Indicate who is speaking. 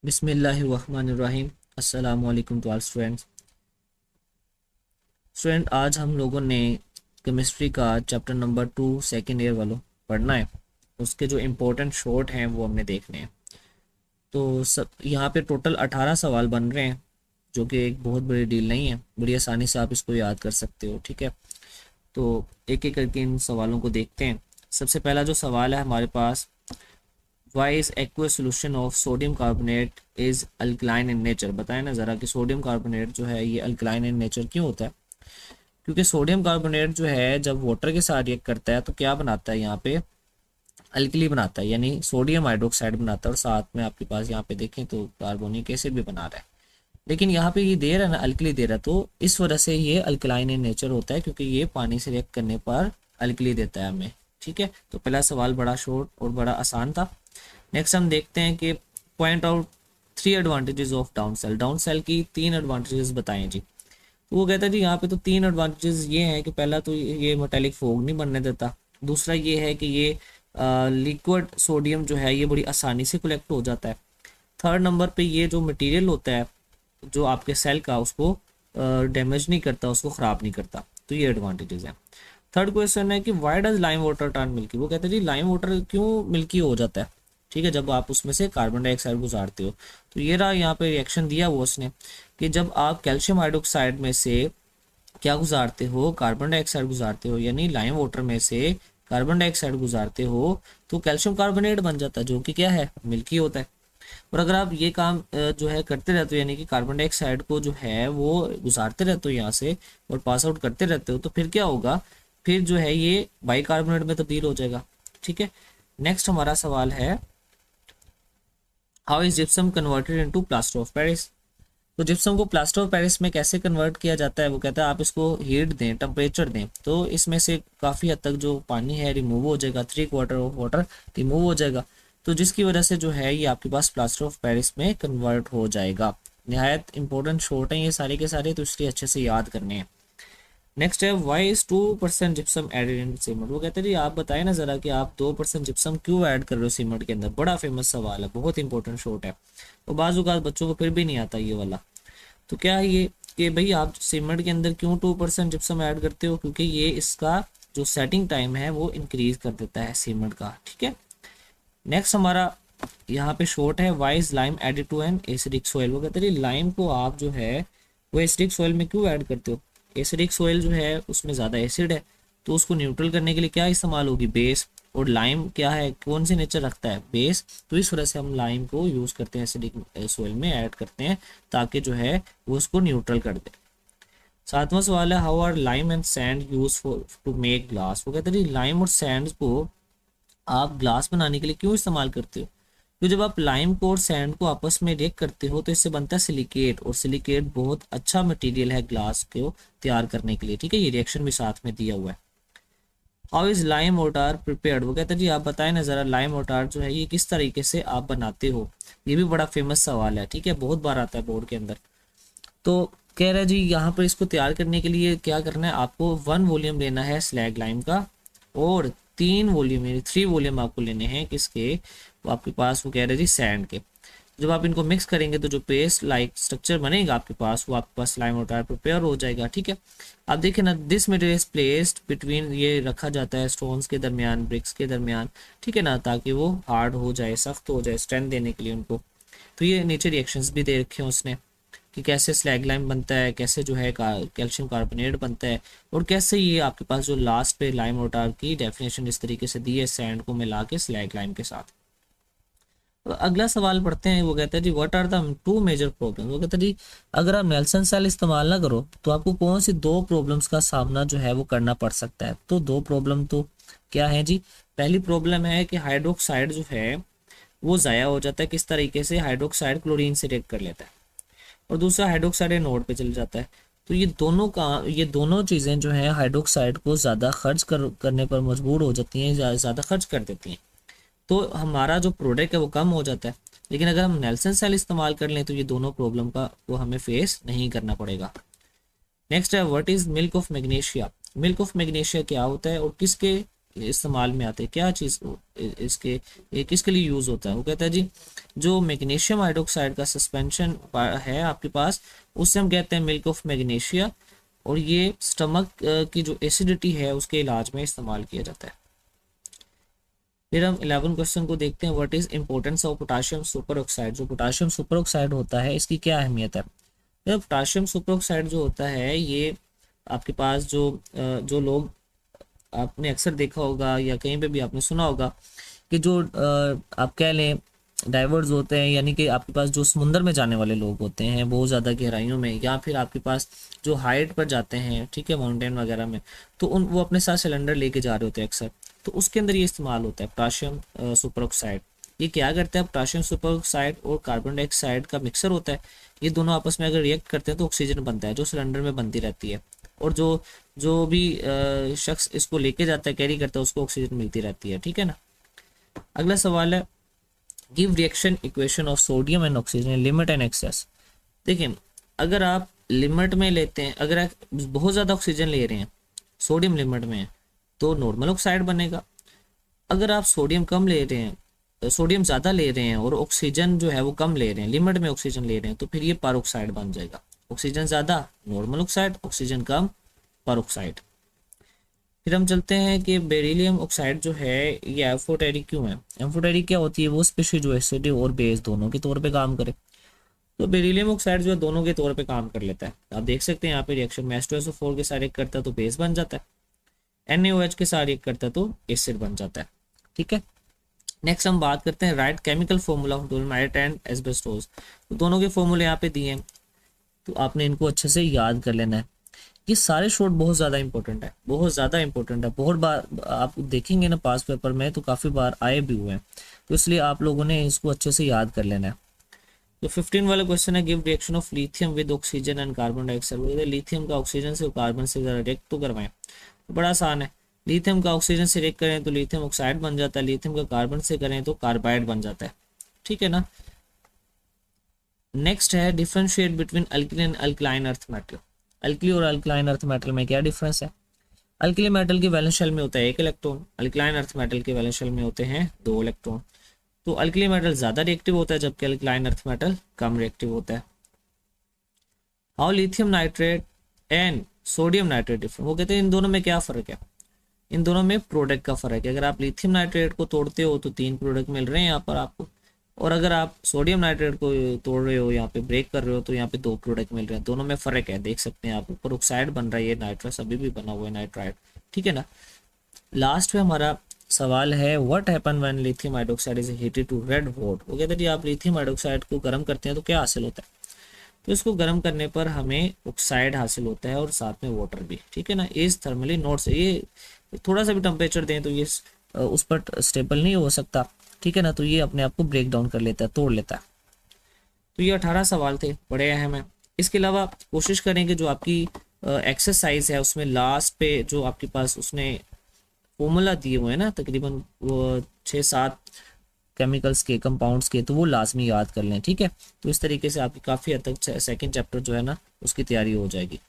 Speaker 1: बिस्मिल्लाहिर्रहमानिर्रहीम। अस्सलाम वालेकुम टू ऑल स्टूडेंट्स। आज हम लोगों ने केमिस्ट्री का चैप्टर नंबर 2 सेकेंड ईयर वालों पढ़ना है। उसके जो इम्पोर्टेंट शॉर्ट हैं वो हमने देखने हैं। तो सब यहाँ पे टोटल 18 सवाल बन रहे हैं, जो कि एक बहुत बड़ी डील नहीं है। बड़ी आसानी से आप इसको याद कर सकते हो, ठीक है। तो एक एक करके इन सवालों को देखते हैं। सबसे पहला जो सवाल है हमारे पास, why is aqueous solution of sodium carbonate is alkaline in nature. बताएं ना ज़रा कि सोडियम कार्बोनेट जो है ये अल्कलाइन इन नेचर क्यों होता है। क्योंकि सोडियम कार्बोनेट जो है जब वाटर के साथ रिएक्ट करता है तो क्या बनाता है, यहाँ पे अल्कली बनाता है, यानी सोडियम हाइड्रोक्साइड बनाता है। और साथ में आपके पास यहाँ पे देखें तो कार्बोनिक एसिड भी बना रहा है। लेकिन यहाँ पे ये दे रहा है ना, अल्कली दे रहा है, तो इस वजह से ये अल्कलाइन इन नेचर होता है, क्योंकि ये पानी से रिएक्ट करने पर अल्कली देता है हमें, ठीक है। तो पहला सवाल बड़ा शॉर्ट और बड़ा आसान था। नेक्स्ट हम देखते हैं कि point out 3 advantages of down sale. Down sale की 3 एडवांटेजेस बताएं जी। तो वो कहता है जी यहाँ पे तो 3 एडवांटेजेस ये हैं कि पहला तो ये मेटालिक फोग नहीं बनने देता। दूसरा ये है कि ये लिक्विड सोडियम जो है ये बड़ी आसानी से कलेक्ट हो जाता है। थर्ड नंबर पे ये जो मटेरियल होता है जो आपके सेल का, उसको डैमेज नहीं करता, उसको ख़राब नहीं करता। तो ये एडवांटेजेस हैं। थर्ड क्वेश्चन है कि why does lime water turn milky. वो कहते हैं जी लाइम वाटर क्यों मिल्की हो जाता है, ठीक है, जब आप उसमें से कार्बन डाइऑक्साइड गुजारते हो। तो ये रहा यहाँ पे रिएक्शन दिया वो उसने कि जब आप कैल्शियम हाइड्रोक्साइड में से क्या गुजारते हो, कार्बन डाइऑक्साइड गुजारते हो, यानी लाइम वाटर में से कार्बन डाइऑक्साइड गुजारते हो, तो कैल्शियम कार्बोनेट बन जाता है, जो कि क्या है, मिल्की होता है। और अगर आप ये काम जो है करते रहते हो, यानी कि कार्बन डाइऑक्साइड को जो है वो गुजारते रहते हो यहाँ से और पास आउट करते रहते हो, तो फिर क्या होगा, फिर जो है ये बाइकार्बोनेट में तब्दील हो जाएगा, ठीक है। नेक्स्ट हमारा सवाल है, how is gypsum converted into plaster of Paris. तो जिप्सम को प्लास्टर ऑफ पेरिस में कैसे कन्वर्ट किया जाता है। वो कहता है आप इसको हीट दें, टेम्परेचर दें, तो इसमें से काफ़ी हद तक जो पानी है रिमूव हो जाएगा, 3/4 ऑफ वाटर रिमूव हो जाएगा। तो जिसकी वजह से जो है ये आपके पास प्लास्टर ऑफ पेरिस में कन्वर्ट हो जाएगा। नहायत इंपॉर्टेंट शॉर्ट हैं ये सारे के सारे, तो इसलिए अच्छे से याद करने हैं। नेक्स्ट है, why is 2% gypsum added in cement. वो कहते हैं जी आप बताएं ना ज़रा कि आप 2% जिप्सम क्यों ऐड कर रहे हो सीमेंट के अंदर। बड़ा फेमस सवाल है, बहुत इंपॉर्टेंट शॉर्ट है, और बाज़ बच्चों को फिर भी नहीं आता ये वाला। तो क्या है ये कि भाई आप सीमेंट के अंदर क्यों 2% जिप्सम ऐड करते हो, क्योंकि ये इसका जो सेटिंग टाइम है वो इंक्रीज कर देता है सीमेंट का, ठीक है। नेक्स्ट हमारा यहाँ पे शॉर्ट है, why is lime added to an acidic soil. वो कहते हैं लाइम को आप जो है वो एसिडिक सोयल में क्यों ऐड करते हो। एसिडिक सोयल जो है उसमें ज़्यादा एसिड है, तो उसको न्यूट्रल करने के लिए क्या इस्तेमाल होगी, बेस। और लाइम क्या है, कौन सी नेचर रखता है, बेस। तो इस वजह से हम लाइम को यूज़ करते हैं, एसिडिक सोयल में ऐड करते हैं, ताकि जो है वो उसको न्यूट्रल कर दे। सातवां सवाल है, how are lime and sand use for to make glass. वो कहते हैं लाइम और सैंड को आप ग्लास बनाने के लिए क्यों इस्तेमाल करते हो। तो जब आप लाइम को और सैंड को आपस में रिएक्ट करते हो तो इससे बनता है सिलिकेट, और सिलिकेट बहुत अच्छा मटेरियल है ग्लास को तैयार करने के लिए, ठीक है। ये रिएक्शन भी साथ में दिया हुआ है। How is lime motor prepared. वो कहते हैं जी आप बताएं ना ज़रा लाइम मोटार जो है ये किस तरीके से आप बनाते हो। ये भी बड़ा फेमस सवाल है, ठीक है, बहुत बार आता है बोर्ड के अंदर। तो कह रहा है जी यहाँ पर इसको तैयार करने के लिए क्या करना है, आपको 1 वॉल्यूम लेना है स्लैग लाइम का, और 3 वॉल्यूम यानी 3 वॉल्यूम आपको लेने हैं किसके, वो आपके पास वो कह रहे हैं जी सैंड के। जब आप इनको मिक्स करेंगे तो जो पेस्ट लाइक स्ट्रक्चर बनेगा आपके पास, वो आपके पास स्लाइम वाटर प्रिपेयर हो जाएगा, ठीक है। आप देखिए ना, this material is placed between, ये रखा जाता है स्टोन्स के दरमियान, ब्रिक्स के दरमियान, ठीक है ना, ताकि वो हार्ड हो जाए, सख्त हो जाए, स्ट्रेंथ देने के लिए उनको। तो ये नीचे रिएक्शंस भी दे रखे हैं उसने कि कैसे स्लैग लाइम बनता है, कैसे जो है कैल्शियम कार्बोनेट बनता है, और कैसे ये आपके पास जो लास्ट पे लाइम वाटर की डेफिनेशन इस तरीके से दी है, सैंड को मिला के स्लैग लाइम के साथ। तो अगला सवाल पढ़ते हैं। वो कहता है जी what are the 2 major problem. वो कहता है जी अगर आप नेल्सन सेल इस्तेमाल ना करो तो आपको कौन सी 2 प्रॉब्लम्स का सामना जो है वो करना पड़ सकता है। तो 2 प्रॉब्लम तो क्या है जी। पहली प्रॉब्लम है कि हाइड्रोक्साइड जो है वो ज़ाया हो जाता है, किस तरीके से, हाइड्रोक्साइड क्लोरीन से रिएक्ट कर लेता है, और दूसरा हाइड्रोक्साइड नोड पे चल जाता है। तो ये दोनों चीज़ें जो है हाइड्रोक्साइड को ज़्यादा खर्च करने पर मजबूर हो जाती हैं, ज़्यादा खर्च कर देती हैं, तो हमारा जो प्रोडक्ट है वो कम हो जाता है। लेकिन अगर हम नेल्सन सेल इस्तेमाल कर लें तो ये दोनों प्रॉब्लम का वो हमें फेस नहीं करना पड़ेगा। नेक्स्ट है, what is milk of magnesia. Milk of magnesia क्या होता है और किसके इस्तेमाल में आते हैं, क्या चीज़ इसके ये किसके लिए यूज़ होता है? वो कहता है जी जो मैग्नीशियम हाइड्रोक्साइड का सस्पेंशन है आपके पास, उससे हम कहते हैं मिल्क ऑफ मैग्नीशिया, और ये स्टमक की जो एसिडिटी है उसके इलाज में इस्तेमाल किया जाता है। फिर हम 11 क्वेश्चन को देखते हैं, what is importance of potassium super oxide. जो पोटाशियम सुपर ऑक्साइड होता है इसकी क्या अहमियत है? पोटाशियम सुपर ऑक्साइड जो होता है ये आपके पास जो लोग आपने अक्सर देखा होगा या कहीं पे भी आपने सुना होगा कि जो आप कह लें डाइवर्स होते हैं, यानी कि आपके पास जो समुंदर में जाने वाले लोग होते हैं बहुत ज़्यादा गहराइयों में, या फिर आपके पास जो हाइट पर जाते हैं, ठीक है, माउंटेन वगैरह में, तो वो अपने साथ सिलेंडर लेके जा रहे होते हैं अक्सर, तो उसके अंदर ये इस्तेमाल होता है पोटाशियम सुपर ऑक्साइड। ये क्या करता है? पोटाशियम सुपर ऑक्साइड और कार्बन डाइऑक्साइड का मिक्सर होता है, ये दोनों आपस में अगर रिएक्ट करते हैं तो ऑक्सीजन बनता है जो सिलेंडर में बनती रहती है, और जो जो भी शख्स इसको लेके जाता है, कैरी करता है, उसको ऑक्सीजन मिलती रहती है, ठीक है ना। अगला सवाल है, give reaction equation of sodium and oxygen limit and excess. देखिए अगर आप लिमिट में लेते हैं, अगर आप बहुत ज़्यादा ऑक्सीजन ले रहे हैं, सोडियम लिमिट में है, तो नॉर्मल ऑक्साइड बनेगा। अगर आप सोडियम कम ले रहे हैं, सोडियम ज़्यादा ले रहे हैं और ऑक्सीजन जो है वो कम ले रहे हैं, लिमिट में ऑक्सीजन ले रहे हैं, तो फिर ये पर ऑक्साइड बन जाएगा। ऑक्सीजन ज़्यादा नॉर्मल ऑक्साइड, ऑक्सीजन कम पर ऑक्साइड। फिर हम चलते हैं कि बेरिलियम ऑक्साइड जो है ये एम्फोटेरिक क्यों है? एम्फोटेरिक क्या होती है? वो स्पेशीज जो एसिड और बेस दोनों के तौर पे काम करे। तो बेरिलियम ऑक्साइड जो है दोनों के तौर पे काम कर लेता है। आप देख सकते हैं यहाँ पे रिएक्शन में H2SO4 के साथ रिएक्ट करता है तो बेस बन जाता है, NaOH के साथ रिएक्ट करता है तो एसिड बन जाता है, ठीक है। नेक्स्ट हम बात करते हैं right chemical formula of dolomite and asbestos. तो दोनों के फॉर्मूले यहाँ पे दिए हैं, तो आपने इनको अच्छे से याद कर लेना है। ये सारे शॉर्ट बहुत ज़्यादा इंपॉर्टेंट है, बहुत ज़्यादा इंपॉर्टेंट है, बहुत बार आप देखेंगे ना पास पेपर में तो काफ़ी बार आए भी हुए हैं, तो इसलिए आप लोगों ने इसको अच्छे से याद कर लेना है। जो 15 वाला क्वेश्चन है, give reaction of lithium with oxygen and carbon dioxide. Lithium का ऑक्सीजन से कार्बन से रिएक्ट तो करवाएं, तो बड़ा आसान है। लिथियम का ऑक्सीजन से रिएक्ट करें तो लिथियम ऑक्साइड बन जाता है, लिथियम का कार्बन से करें तो कार्बाइड बन जाता है, ठीक है ना। नेक्स्ट है differentiate between alkali and alkaline earth metal. Alkali और अल्कलाइन अर्थ मेटल में क्या डिफरेंस है? अल्कली मेटल के वैलेंस शेल में होता है 1 इलेक्ट्रॉन, अल्कलाइन अर्थ मेटल के वैलेंस शेल में होते हैं 2 इलेक्ट्रॉन। तो अल्कली मेटल ज्यादा रिएक्टिव होता है जबकि अल्कलाइन अर्थ मेटल कम रिएक्टिव होता है। How lithium nitrate and sodium nitrate different. वो कहते हैं इन दोनों में क्या फर्क है? इन दोनों में प्रोडक्ट का फर्क है। अगर आप लिथियम नाइट्रेट को तोड़ते हो तो 3 प्रोडक्ट मिल रहे हैं यहाँ पर आपको, और अगर आप सोडियम नाइट्रेट को तोड़ रहे हो, यहाँ पे ब्रेक कर रहे हो, तो यहाँ पे 2 प्रोडक्ट मिल रहे हैं। दोनों में फर्क है, देख सकते हैं आप, ऊपर ऑक्साइड बन रहा है, ये नाइट्रस अभी भी बना हुआ है नाइट्राइड, ठीक है ना। लास्ट में हमारा सवाल है, what happen when lithium hydroxide is heated to red hot. वो कहते हैं आप लिथियम हाइड्रोक्साइड को गर्म करते हैं तो क्या हासिल होता है? तो इसको गर्म करने पर हमें ऑक्साइड हासिल होता है और साथ में वाटर भी, ठीक है ना। इज थर्मली नॉट से, ये थोड़ा सा भी टेम्परेचर दें तो ये उस पर स्टेबल नहीं हो सकता, ठीक है ना, तो ये अपने आप को ब्रेक डाउन कर लेता है, तोड़ लेता है। तो ये 18 सवाल थे, बड़े अहम है। इसके अलावा कोशिश करें कि जो आपकी एक्सरसाइज है उसमें लास्ट पे जो आपके पास उसने फॉर्मूला दिए हुए हैं ना, तकरीबन वो 6-7 केमिकल्स के, कंपाउंड्स के, तो वो लाजमी याद कर लें, ठीक है। तो इस तरीके से आपकी काफ़ी हद तक सेकेंड चैप्टर जो है ना उसकी तैयारी हो जाएगी।